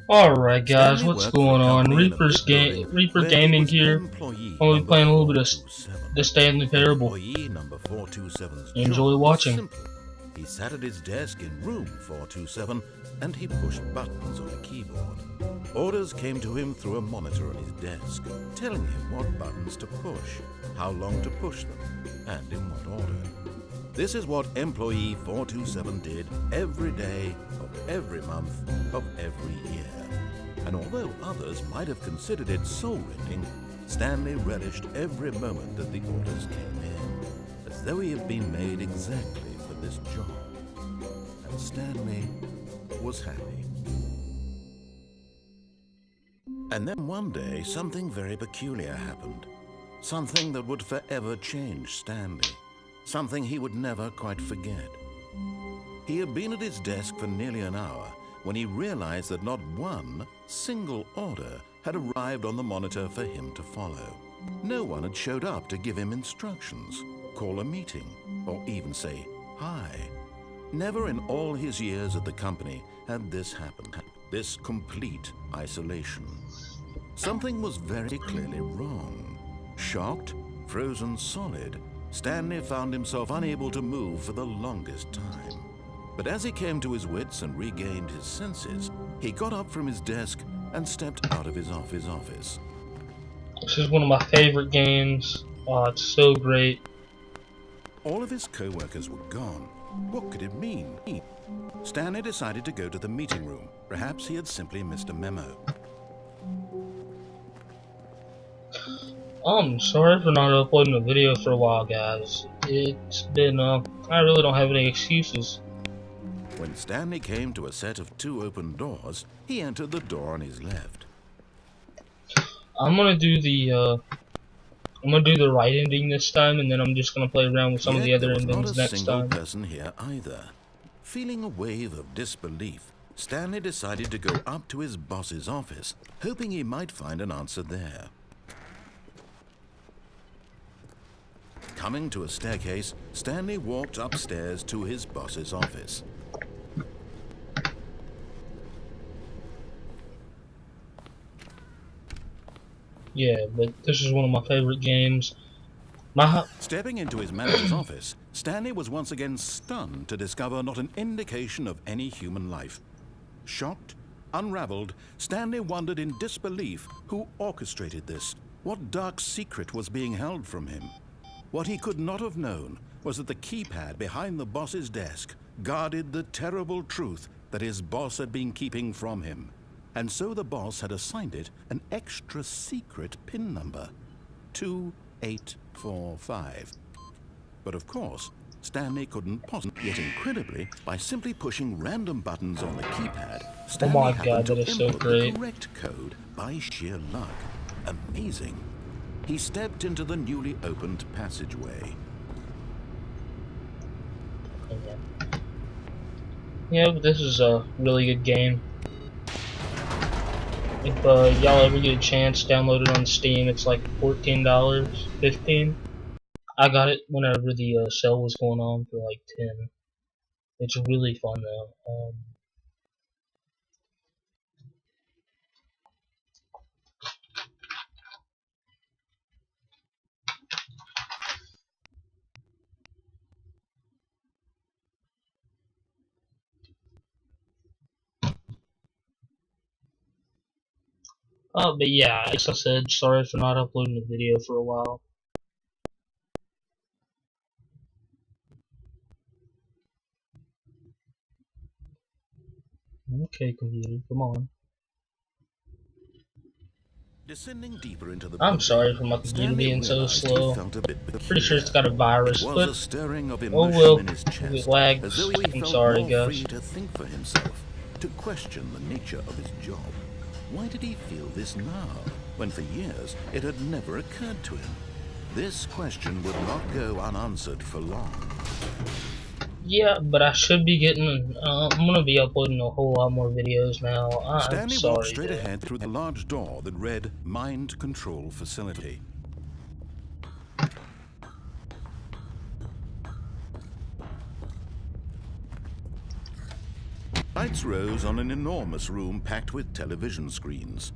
Alright guys, Stanley what's worked for a going on? company in a big building Reaper where he Gaming was here. employee I'll be number playing a little bit of 427. the Stanley Parable. Employee number 427's Enjoy job was watching. simple. He sat at his desk in room 427 and he pushed buttons on a keyboard. Orders came to him through a monitor on his desk, telling him what buttons to push, how long to push them, and in what order. This is what employee 427 did every day of every month of every year. And although others might have considered it soul-rending, Stanley relished every moment that the orders came in, as though he had been made exactly for this job. And Stanley was happy. And then one day, something very peculiar happened. Something that would forever change Stanley. Something he would never quite forget. He had been at his desk for nearly an hour when he realized that not one single order had arrived on the monitor for him to follow. No one had showed up to give him instructions, call a meeting, or even say hi. Never in all his years at the company had this happened, this complete isolation. Something was very clearly wrong. Shocked, frozen solid, Stanley found himself unable to move for the longest time. But as he came to his wits and regained his senses, he got up from his desk and stepped out of his office. This is one of my favorite games. Oh, it's so great. All of his co-workers were gone. What could it mean? Stanley decided to go to the meeting room. Perhaps he had simply missed a memo. Sorry for not uploading a video for a while, guys. It's been, I really don't have any excuses. When Stanley came to a set of two open doors, he entered the door on his left. I'm gonna do the right ending this time, and then I'm just gonna play around with some of the other endings next time. There was not a single person here either. Feeling a wave of disbelief, Stanley decided to go up to his boss's office, hoping he might find an answer there. Coming to a staircase, Stanley walked upstairs to his boss's office. Yeah, but this is one of my favorite games. Stepping into his manager's office, Stanley was once again stunned to discover not an indication of any human life. Shocked, unraveled, Stanley wondered in disbelief who orchestrated this, what dark secret was being held from him. What he could not have known was that the keypad behind the boss's desk guarded the terrible truth that his boss had been keeping from him. And so the boss had assigned it an extra secret PIN number, 2845. But of course, Stanley couldn't possibly, yet incredibly, by simply pushing random buttons on the keypad, Stanley happened to input the correct code by sheer luck. Amazing. He stepped into the newly opened passageway. Yeah, but this is a really good game. If y'all ever get a chance, download it on Steam. It's like $14, $15. I got it whenever the sale was going on for like $10. It's really fun though. But yeah, as I said, sorry for not uploading a video for a while. Okay, computer, come on. Descending deeper into the I'm sorry for my computer being so slow. Pretty sure it's got a virus, but a stirring of oh emotion well, in his if chest, it lags, as though he I'm felt sorry more guys. free to think for himself, to question the nature of his job. Why did he feel this now, when for years it had never occurred to him? This question would not go unanswered for long. Yeah, but I should be getting, I'm gonna be uploading a whole lot more videos now. Stanley walked straight ahead through the large door that read Mind Control Facility. lights rose on an enormous room packed with television screens.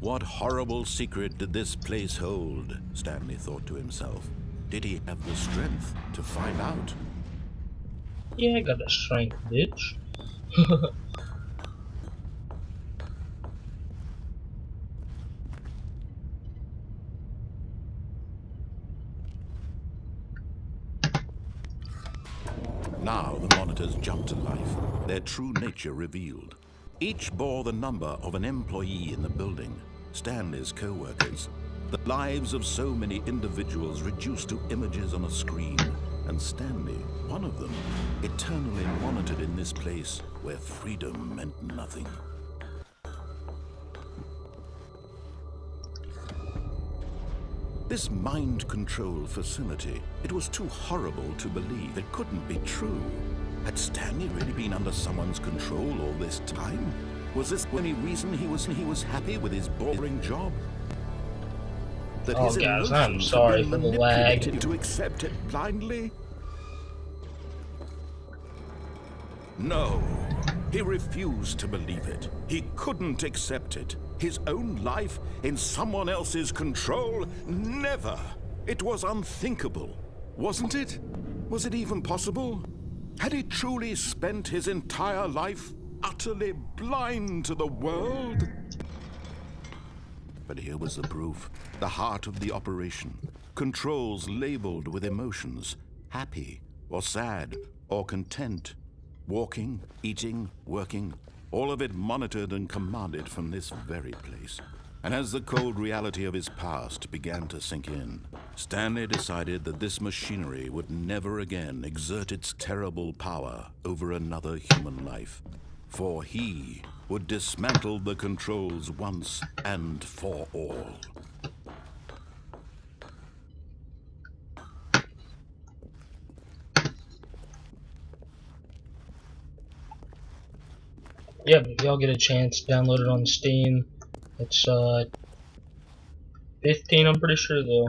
What horrible secret did this place hold? Stanley thought to himself. Did he have the strength to find out? Yeah, I got the strength, bitch. Now the monitors jumped to life, their true nature revealed. Each bore the number of an employee in the building, Stanley's co-workers. The lives of so many individuals reduced to images on a screen, and Stanley, one of them, eternally monitored in this place where freedom meant nothing. This mind control facility, it was too horrible to believe. It couldn't be true. Had Stanley really been under someone's control all this time? Was this any reason he was happy with his boring job? That Oh, his guys, I'm emotions sorry had been for the lag. manipulated to accept it blindly? No, he refused to believe it. He couldn't accept it. His own life in someone else's control? Never! It was unthinkable, wasn't it? Was it even possible? Had he truly spent his entire life utterly blind to the world? But here was the proof. The heart of the operation. Controls labeled with emotions. Happy, or sad, or content. Walking, eating, working. All of it monitored and commanded from this very place. And as the cold reality of his past began to sink in, Stanley decided that this machinery would never again exert its terrible power over another human life. For he would dismantle the controls once and for all. Yeah, but if y'all get a chance, download it on Steam. It's 15, I'm pretty sure though.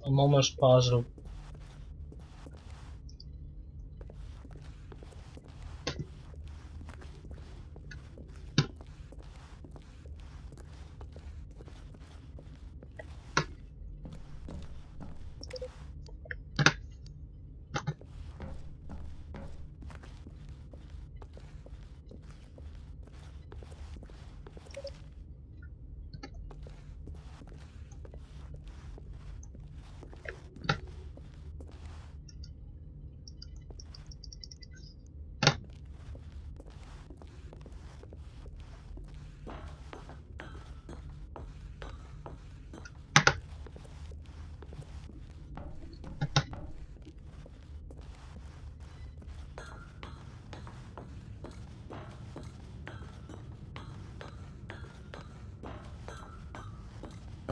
I'm almost positive.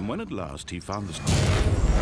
And when at last he found the...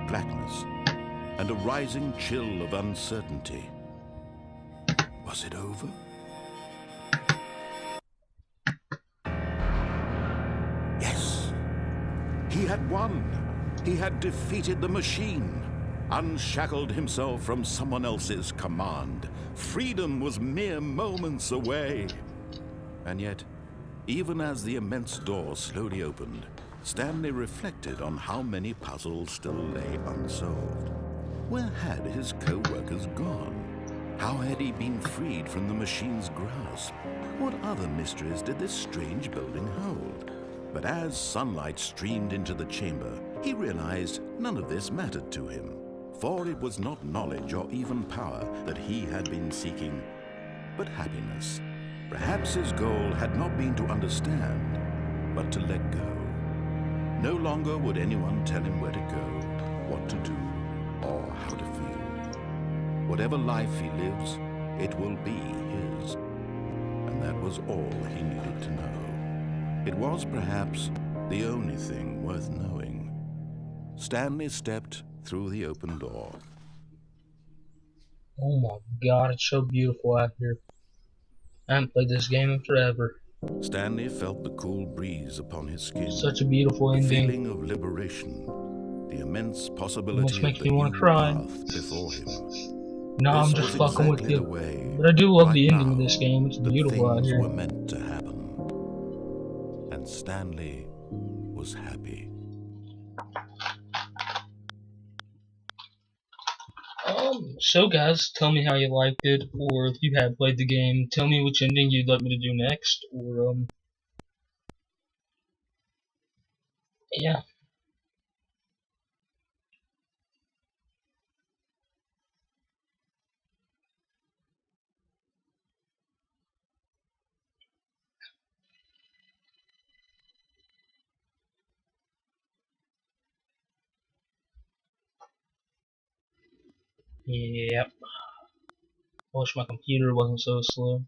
blackness and a rising chill of uncertainty. Was it over? Yes! He had won! He had defeated the machine, unshackled himself from someone else's command. Freedom was mere moments away. And yet, even as the immense door slowly opened, Stanley reflected on how many puzzles still lay unsolved. Where had his co-workers gone? How had he been freed from the machine's grasp? What other mysteries did this strange building hold? But as sunlight streamed into the chamber, he realized none of this mattered to him, for it was not knowledge or even power that he had been seeking, but happiness. Perhaps his goal had not been to understand, but to let go. No longer would anyone tell him where to go, what to do, or how to feel. Whatever life he lives, it will be his. And that was all he needed to know. It was perhaps the only thing worth knowing. Stanley stepped through the open door. Oh my god, it's so beautiful out here. I haven't played this game in forever. Stanley felt the cool breeze upon his skin. Such a beautiful The ending. feeling of liberation, the immense Almost possibility of makes the me want new to cry. path before him. No, I'm This just was fucking with exactly the you. way, But I do love right the ending now, of this game. It's that beautiful out things here. were meant to happen. And Stanley was happy. So guys, tell me how you liked it, or if you have played the game, tell me which ending you'd like me to do next, or yeah. Yep. I wish my computer wasn't so slow.